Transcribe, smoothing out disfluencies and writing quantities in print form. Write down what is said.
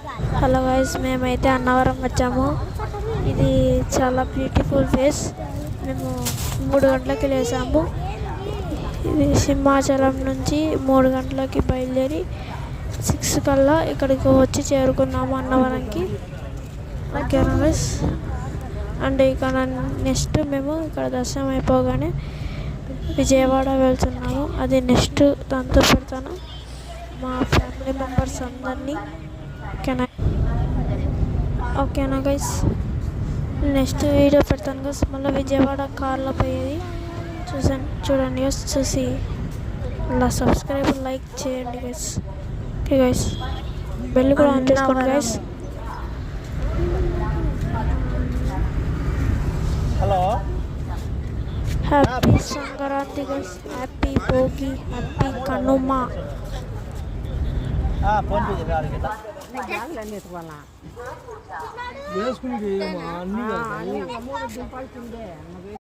Hello guys, మేమైతే అన్నవరం వచ్చాము. ఇది చాలా బ్యూటిఫుల్ ప్లేస్. మేము 3 గంటలకి లేసాము. ఇది సింహాచలం నుంచి 3 గంటలకి బయలుదేరి 6 కల్లా ఇక్కడికి వచ్చి చేరుకున్నాము అన్నవరంకి. ఓకేనా గైస్. అండ్ ఇక్కడ నెక్స్ట్ మేము ఇక్కడ దర్శనం అయిపోగానే విజయవాడ వెళ్తున్నాము. అది నెక్స్ట్ దాంతో పెడతాను మా ఫ్యామిలీ మెంబర్స్ అందరినీ. ఓకేనా గైస్, నెక్స్ట్ వీడియో పెడతాను గైస్. మళ్ళీ విజయవాడ కార్లో పోయేది చూడండి గైస్. చూసి అలా సబ్స్క్రైబ్ లైక్ చేయండి గైస్. ఓకే గైస్, బెల్ కూడా ఆన్ చేసుకోండి guys. Hello, happy Sankranti guys, happy Bhogi, happy Kanuma. Phone pay చేయాలి కదా వేసుకుంది